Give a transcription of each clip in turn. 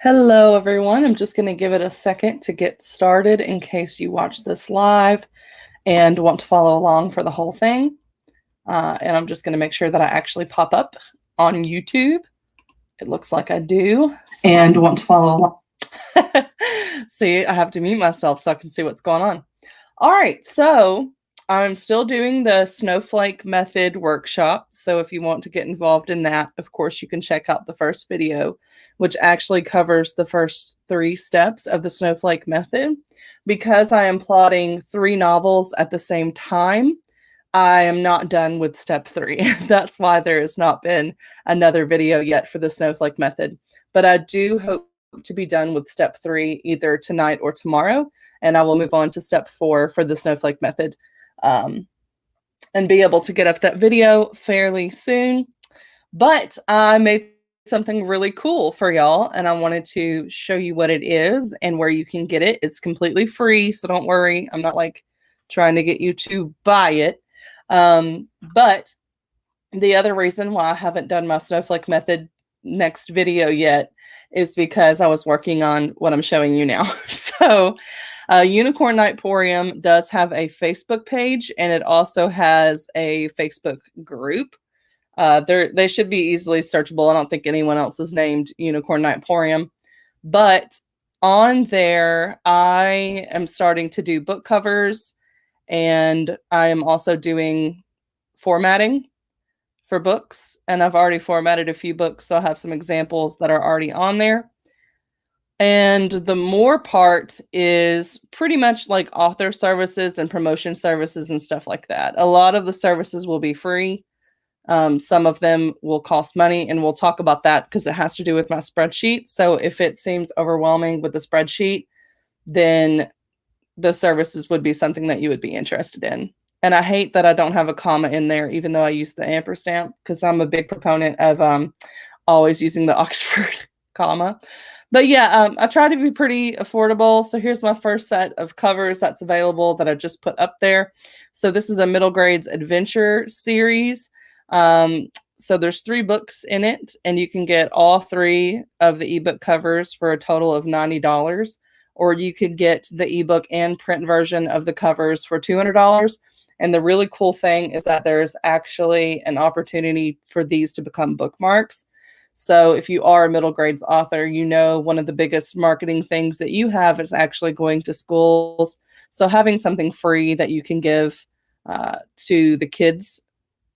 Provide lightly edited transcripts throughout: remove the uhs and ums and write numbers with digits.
Hello, everyone. I'm just going to give it a second to get started in case you watch this live and want to follow along for the whole thing. And I'm just going to make sure that I actually pop up on YouTube. It looks like I do. So and want to follow along. See, I have to mute myself so I can see what's going on. All right, so I'm still doing the snowflake method workshop. So if you want to get involved in that, of course, you can check out the first video, which actually covers the first 3 steps of the snowflake method. Because I am plotting 3 novels at the same time, I am not done with step 3. That's why there has not been another video yet for the snowflake method. But I do hope to be done with step 3 either tonight or tomorrow, and I will move on to step 4 for the snowflake method, and be able to get up that video fairly soon. But I made something really cool for y'all, and I wanted to show you what it is and where you can get it. It's completely free, so don't worry. I'm not like trying to get you to buy it. But the other reason why I haven't done my snowflake method next video yet is because I was working on what I'm showing you now. So Unicorn Nightporium does have a Facebook page, and it also has a Facebook group. They should be easily searchable. I don't think anyone else is named Unicorn Nightporium, but on there, I am starting to do book covers, and I am also doing formatting for books, and I've already formatted a few books, so I have some examples that are already on there. And the more part is pretty much like author services and promotion services and stuff like that. A lot of the services will be free. Some of them will cost money, and we'll talk about that because it has to do with my spreadsheet. So if it seems overwhelming with the spreadsheet, then the services would be something that you would be interested in. And I hate that I don't have a comma in there, even though I use the ampersand, because I'm a big proponent of always using the Oxford comma. But yeah, I try to be pretty affordable. So here's my first set of covers that's available that I just put up there. So this is a middle grades adventure series. So there's 3 books in it, and you can get all 3 of the ebook covers for a total of $90. Or you could get the ebook and print version of the covers for $200. And the really cool thing is that there's actually an opportunity for these to become bookmarks. So if you are a middle grades author, you know one of the biggest marketing things that you have is actually going to schools. So having something free that you can give to the kids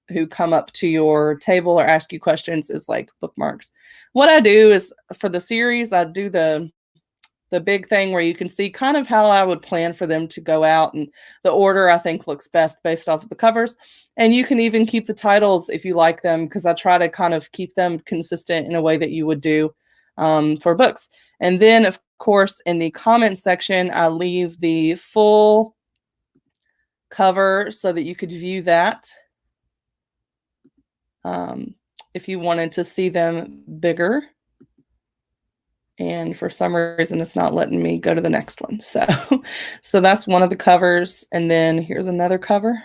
who come up to your table or ask you questions is like bookmarks. What I do is for the series, I do the big thing where you can see kind of how I would plan for them to go out, and the order I think looks best based off of the covers. And you can even keep the titles if you like them, because I try to kind of keep them consistent in a way that you would do for books. And then, of course, in the comment section, I leave the full cover so that you could view that if you wanted to see them bigger. And for some reason, it's not letting me go to the next one. So that's one of the covers. And then here's another cover.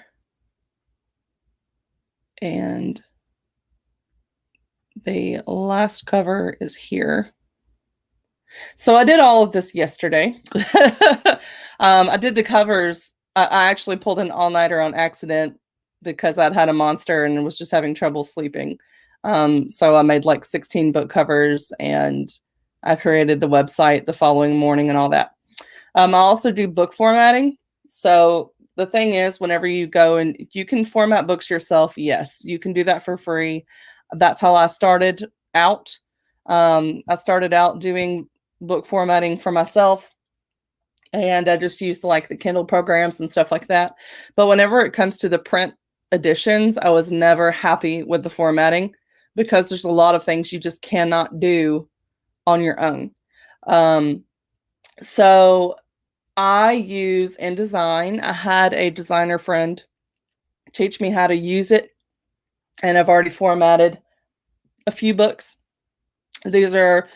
And the last cover is here. So I did all of this yesterday. I did the covers. I actually pulled an all-nighter on accident because I'd had a monster and was just having trouble sleeping. So I made like 16 book covers, and I created the website the following morning and all that. I also do book formatting. So the thing is, whenever you go and you can format books yourself, yes, you can do that for free. That's how I started out. I started out doing book formatting for myself, and I just used like the Kindle programs and stuff like that. But whenever it comes to the print editions, I was never happy with the formatting because there's a lot of things you just cannot do on your own. So I use InDesign. I had a designer friend teach me how to use it, and I've already formatted a few books. These are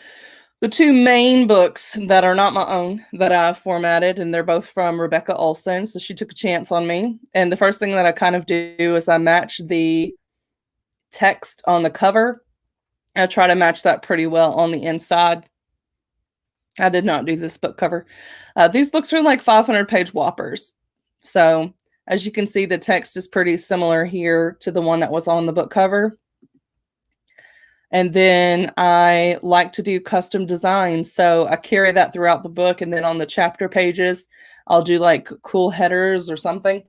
the 2 main books that are not my own that I've formatted, and they're both from Rebecca Olson. So she took a chance on me. And the first thing that I kind of do is I match the text on the cover. I try to match that pretty well on the inside. I did not do this book cover. These books are like 500-page whoppers. So as you can see, the text is pretty similar here to the one that was on the book cover. And then I like to do custom designs. So I carry that throughout the book. And then on the chapter pages, I'll do like cool headers or something.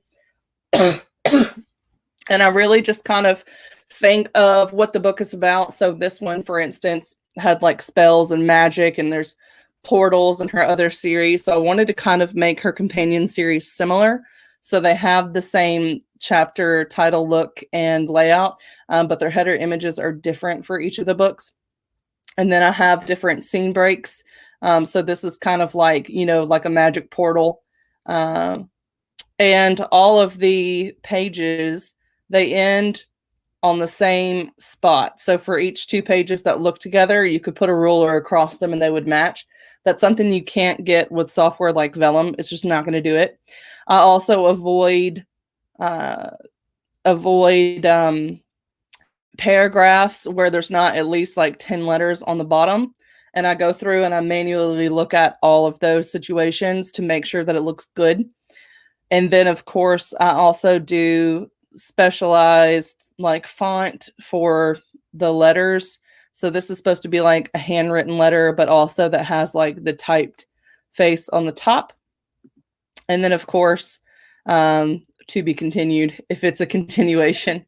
And I really just kind of think of what the book is about. So this one, for instance, had like spells and magic, and there's portals in her other series. So I wanted to kind of make her companion series similar. So they have the same chapter title, look, and layout, but their header images are different for each of the books. And then I have different scene breaks. So this is kind of like, you know, like a magic portal. And all of the pages, they end on the same spot. So for each 2 pages that look together, you could put a ruler across them and they would match. That's something you can't get with software like Vellum. It's just not going to do it. I also avoid paragraphs where there's not at least like 10 letters on the bottom. And I go through and I manually look at all of those situations to make sure that it looks good. And then, of course, I also do specialized like font for the letters. So this is supposed to be like a handwritten letter, but also that has like the typed face on the top. And then, of course, to be continued if it's a continuation,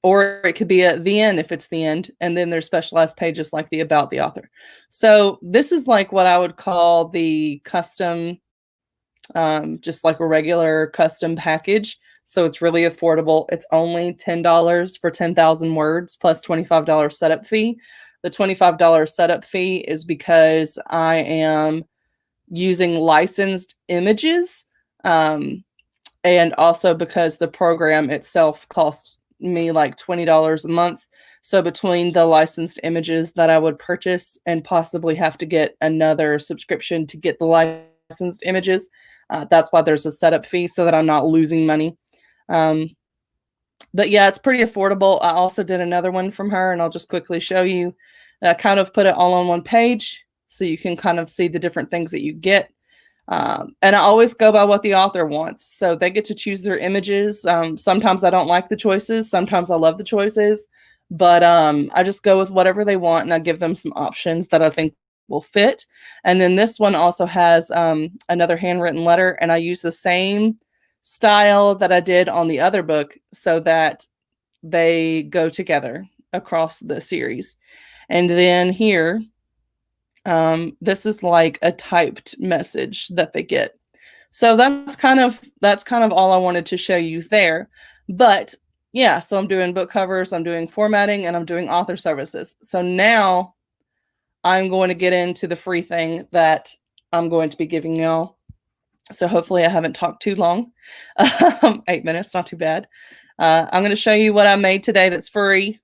or it could be at the end if it's the end. And then there's specialized pages like the about the author. So this is like what I would call the custom, just like a regular custom package. So it's really affordable. It's only $10 for 10,000 words plus $25 setup fee. The $25 setup fee is because I am using licensed images, and also because the program itself costs me like $20 a month. So between the licensed images that I would purchase and possibly have to get another subscription to get the licensed images, that's why there's a setup fee, so that I'm not losing money. But yeah, it's pretty affordable. I also did another one from her, and I'll just quickly show you. I kind of put it all on one page so you can kind of see the different things that you get. And I always go by what the author wants. So they get to choose their images. Sometimes I don't like the choices. Sometimes I love the choices. But I just go with whatever they want, and I give them some options that I think will fit. And then this one also has another handwritten letter, and I use the same style that I did on the other book so that they go together across the series. And then here, this is like a typed message that they get. So that's kind of all I wanted to show you there. But yeah, so I'm doing book covers, I'm doing formatting, and I'm doing author services. So now I'm going to get into the free thing that I'm going to be giving y'all. So hopefully I haven't talked too long. 8 minutes, not too bad. I'm going to show you what I made today that's free,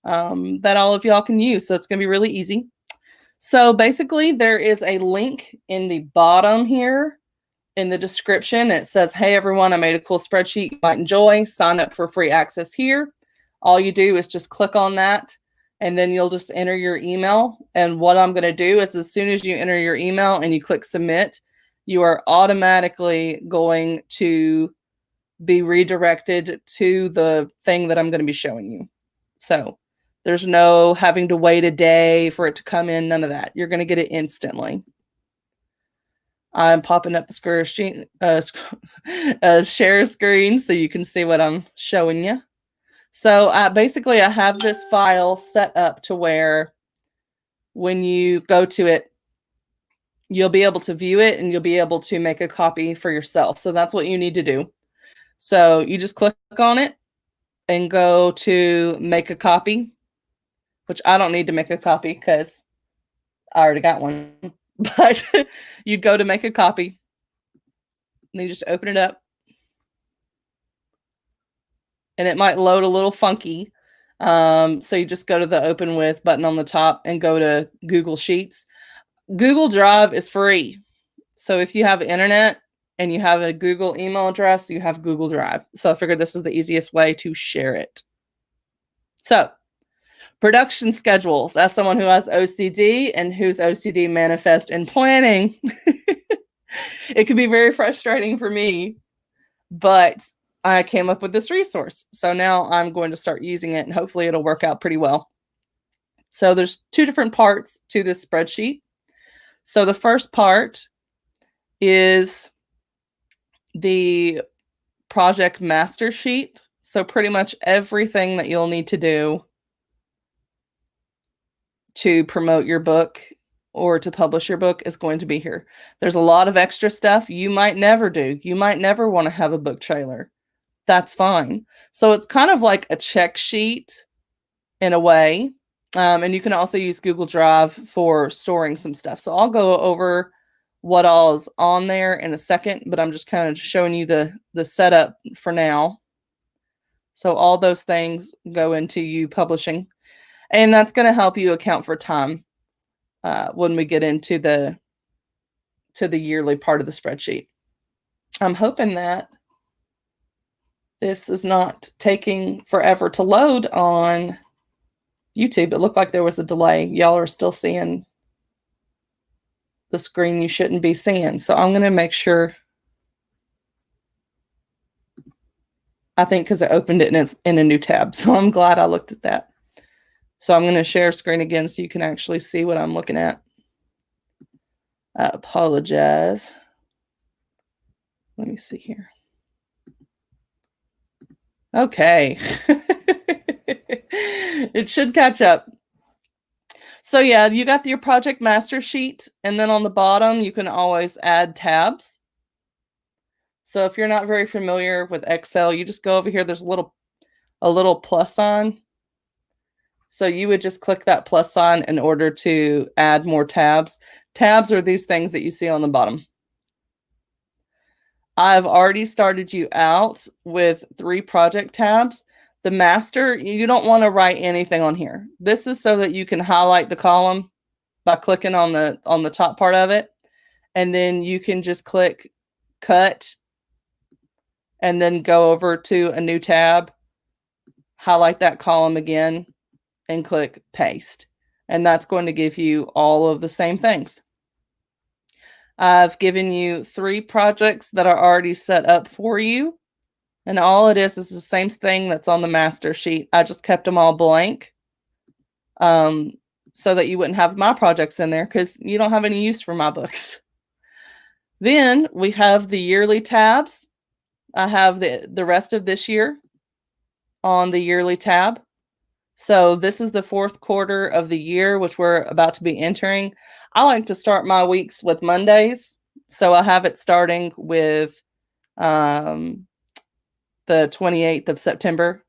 that all of y'all can use. So it's going to be really easy. So basically, there is a link in the bottom here in the description. It says, hey, everyone, I made a cool spreadsheet you might enjoy. Sign up for free access here. All you do is just click on that, and then you'll just enter your email. And what I'm going to do is as soon as you enter your email and you click submit, you are automatically going to be redirected to the thing that I'm going to be showing you. So there's no having to wait a day for it to come in, none of that. You're going to get it instantly. I'm popping up a share screen so you can see what I'm showing you. So basically, I have this file set up to where when you go to it, you'll be able to view it and you'll be able to make a copy for yourself. So that's what you need to do. So you just click on it and go to make a copy, which I don't need to make a copy because I already got one. But you'd go to make a copy and you just open it up. And it might load a little funky. So you just go to the open with button on the top and go to Google Sheets. Google Drive is free. So if you have internet and you have a Google email address, you have Google Drive. So I figured this is the easiest way to share it. So Production schedules. As someone who has OCD and whose OCD manifest in planning, it can be very frustrating for me, but I came up with this resource. So now I'm going to start using it and hopefully it'll work out pretty well. So there's two different parts to this spreadsheet. So the first part is the project master sheet. So pretty much everything that you'll need to do to promote your book or to publish your book is going to be here. There's a lot of extra stuff you might never do. You might never want to have a book trailer. That's fine. So it's kind of like a check sheet in a way. And you can also use Google Drive for storing some stuff. So I'll go over what all is on there in a second, but I'm just kind of showing you the setup for now. So all those things go into you publishing. And that's going to help you account for time when we get into the yearly part of the spreadsheet. I'm hoping that this is not taking forever to load on YouTube. It looked like there was a delay. Y'all are still seeing the screen you shouldn't be seeing. So I'm going to make sure. I think because I opened it and it's in a new tab. So I'm glad I looked at that. So I'm going to share screen again so you can actually see what I'm looking at. I apologize. Let me see here. Okay. It should catch up. So yeah, you got your project master sheet, and then on the bottom, you can always add tabs. So if you're not very familiar with Excel, you just go over here. There's a little plus sign. So you would just click that plus sign in order to add more tabs. Tabs are these things that you see on the bottom. I've already started you out with 3 project tabs. The master, you don't want to write anything on here. This is so that you can highlight the column by clicking on the top part of it. And then you can just click cut and then go over to a new tab, highlight that column again, and click paste. And that's going to give you all of the same things. I've given you 3 projects that are already set up for you. And all it is the same thing that's on the master sheet. I just kept them all blank so that you wouldn't have my projects in there because you don't have any use for my books. Then we have the yearly tabs. I have the rest of this year on the yearly tab. So this is the 4th quarter of the year, which we're about to be entering. I like to start my weeks with Mondays. So I have it starting with the 28th of September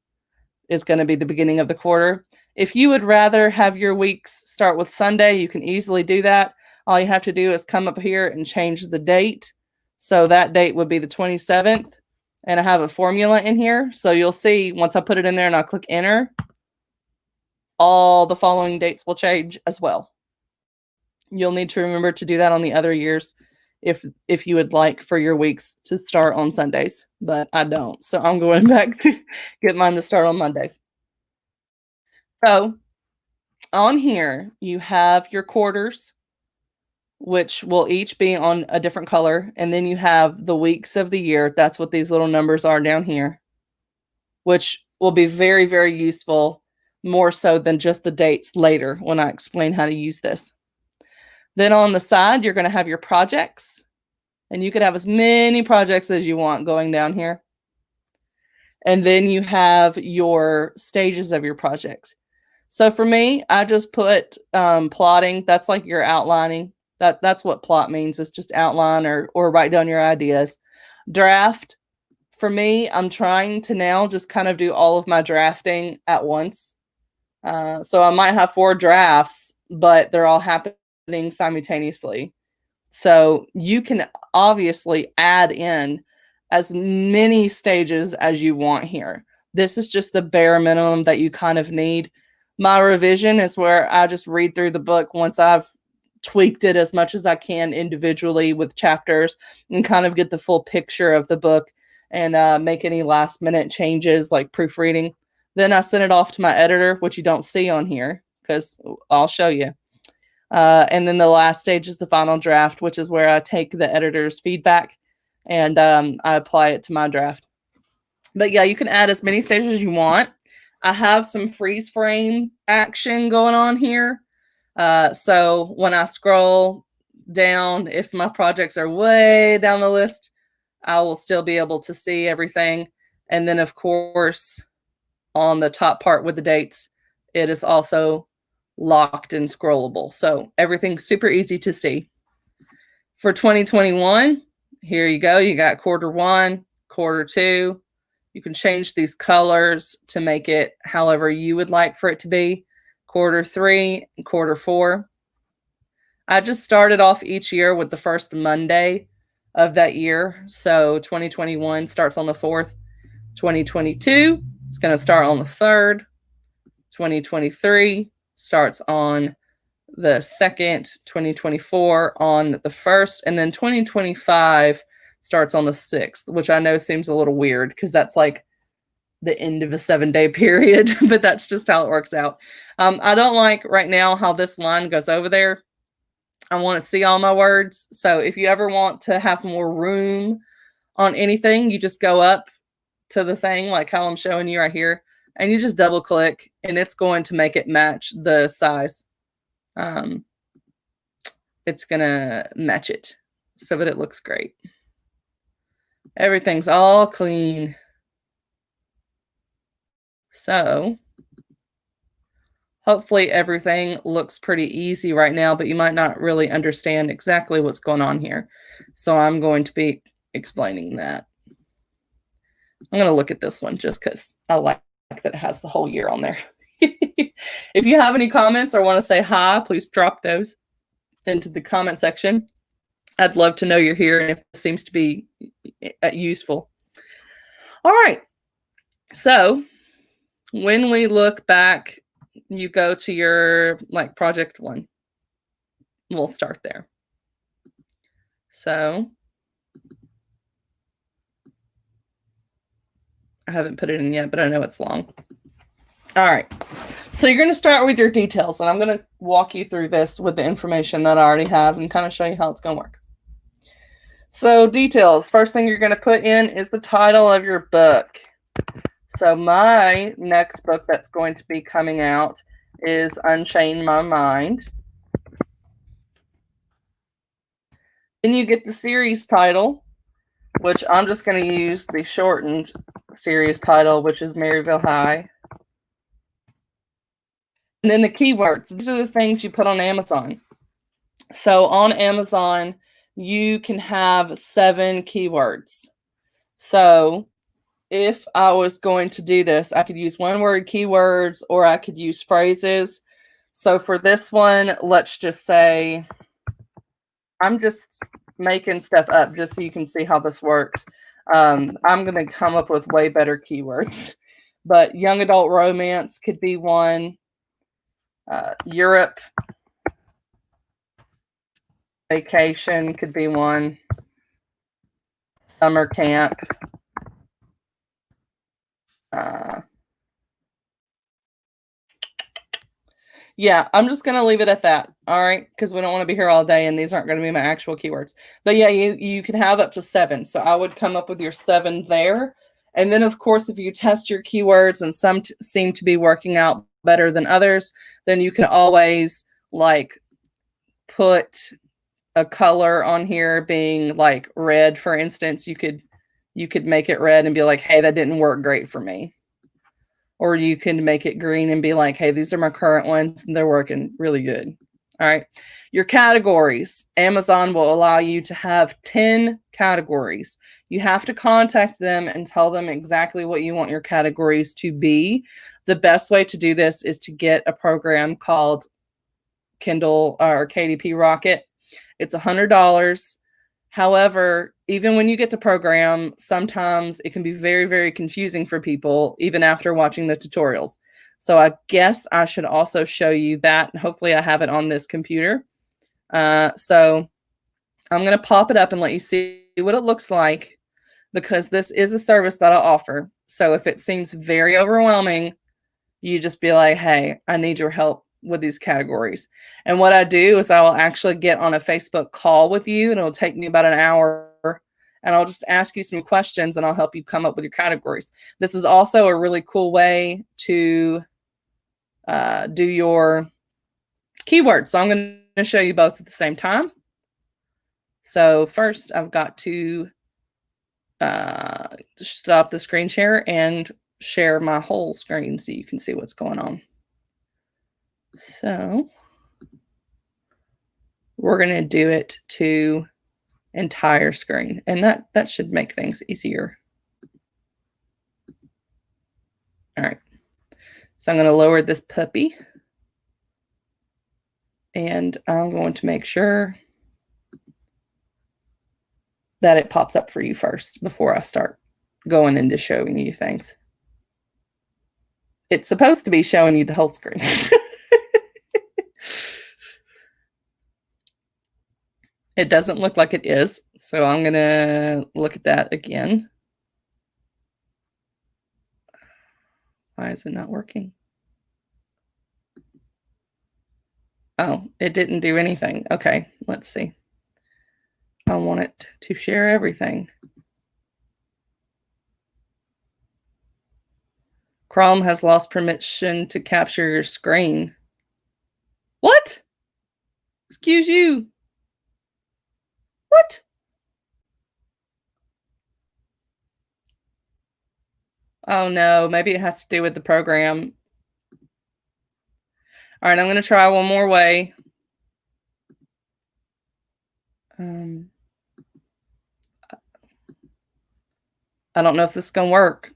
is going to be the beginning of the quarter. If you would rather have your weeks start with Sunday, you can easily do that. All you have to do is come up here and change the date. So that date would be the 27th. And I have a formula in here. So you'll see once I put it in there and I click enter, all the following dates will change as well. You'll need to remember to do that on the other years if you would like for your weeks to start on Sundays, but I don't. So I'm going back to get mine to start on Mondays. So on here, you have your quarters, which will each be on a different color. And then you have the weeks of the year. That's what these little numbers are down here, which will be very, very useful, more so than just the dates later when I explain how to use this. Then on the side, you're going to have your projects, and you could have as many projects as you want going down here. And then you have your stages of your projects. So for me, I just put plotting. That's like your outlining. That's what plot means. It's just outline or write down your ideas. Draft. For me, I'm trying to now just kind of do all of my drafting at once. So I might have 4 drafts, but they're all happening simultaneously. So you can obviously add in as many stages as you want here. This is just the bare minimum that you kind of need. My revision is where I just read through the book once I've tweaked it as much as I can individually with chapters and kind of get the full picture of the book and make any last minute changes like proofreading. Then I send it off to my editor, which you don't see on here because I'll show you. And then the last stage is the final draft, which is where I take the editor's feedback and I apply it to my draft. But yeah, you can add as many stages as you want. I have some freeze frame action going on here. So when I scroll down, if my projects are way down the list, I will still be able to see everything. And then, of course, on the top part with the dates, it is also locked and scrollable. So everything's super easy to see. For 2021, here you go. You got Q1, Q2. You can change these colors to make it however you would like for it to be. Q3 and Q4. I just started off each year with the first Monday of that year. So 2021 starts on the 4th. 2022 is going to start on the 3rd. 2023 starts on the 2nd. 2024 on the 1st. And then 2025 starts on the 6th, which I know seems a little weird because that's like the end of a 7-day period, but that's just how it works out. I don't like right now how this line goes over there. I want to see all my words. So if you ever want to have more room on anything, you just go up to the thing like how I'm showing you right here, and you just double click and it's going to make it match the size. It's going to match it so that it looks great. Everything's all clean. So hopefully everything looks pretty easy right now, but you might not really understand exactly what's going on here. So I'm going to be explaining that. I'm going to look at this one just because I like that it has the whole year on there. If you have any comments or want to say hi, please drop those into the comment section. I'd love to know you're here and if it seems to be useful. All right. So when we look back, you go to your like project 1. We'll start there. So I haven't put it in yet, but I know it's long. All right. So you're going to start with your details, and I'm going to walk you through this with the information that I already have and kind of show you how it's going to work. So details, first thing you're going to put in is the title of your book. So my next book that's going to be coming out is Unchain My Mind. Then you get the series title, which I'm just going to use the shortened series title, which is Maryville High. And then the keywords. These are the things you put on Amazon. So on Amazon, you can have 7 keywords. So if I was going to do this, I could use one-word keywords or I could use phrases. So for this one, let's just say, I'm just making stuff up just so you can see how this works. I'm going to come up with way better keywords. But young adult romance could be one. Europe vacation could be one. Summer camp. Yeah, I'm just going to leave it at that. All right. Because we don't want to be here all day and these aren't going to be my actual keywords. But yeah, you can have up to 7. So I would come up with your 7 there. And then, of course, if you test your keywords and some seem to be working out better than others, then you can always like put a color on here being like red, for instance. You could make it red and be like, hey, that didn't work great for me. Or you can make it green and be like, hey, these are my current ones and they're working really good. All right. Your categories. Amazon will allow you to have 10 categories. You have to contact them and tell them exactly what you want your categories to be. The best way to do this is to get a program called Kindle or KDP Rocket. It's $100. However, even when you get the program, sometimes it can be very, very confusing for people, even after watching the tutorials. So I guess I should also show you that. Hopefully I have it on this computer. So I'm going to pop it up and let you see what it looks like, because this is a service that I offer. So if it seems very overwhelming, You just be like, hey, I need your help with these categories. And what I do is I will actually get on a Facebook call with you, and it'll take me about an hour, and I'll just ask you some questions and I'll help you come up with your categories. This is also a really cool way to do your keywords. So I'm going to show you both at the same time. So first I've got to stop the screen share and share my whole screen so you can see what's going on. So we're going to do it to entire screen, and that should make things easier. All right. So I'm going to lower this puppy, and I'm going to make sure that it pops up for you first before I start going into showing you things. It's supposed to be showing you the whole screen. It doesn't look like it is, so I'm going to look at that again. Why is it not working? Oh, it didn't do anything. Okay, let's see. I want it to share everything. Chrome has lost permission to capture your screen. What? Excuse you. What? Oh no, maybe it has to do with the program. All right, I'm going to try one more way. I don't know if this is going to work.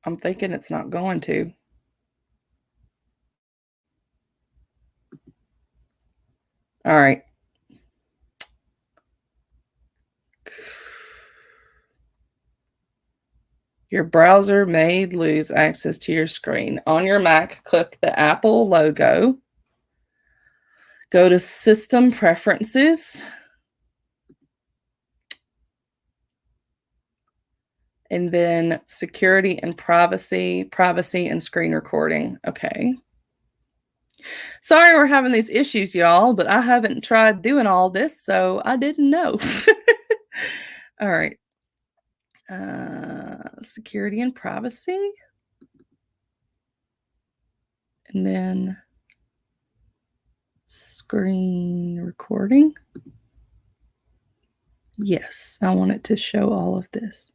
I'm thinking it's not going to. All right. Your browser may lose access to your screen. On your Mac, click the Apple logo. Go to System Preferences. And then Security and Privacy and Screen Recording. Okay. Sorry we're having these issues, y'all, but I haven't tried doing all this, so I didn't know. All right. Security and Privacy. And then Screen Recording. Yes, I want it to show all of this.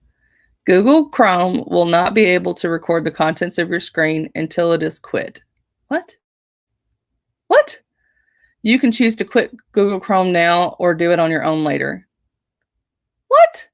Google Chrome will not be able to record the contents of your screen until it is quit. What? What? You can choose to quit Google Chrome now or do it on your own later. What?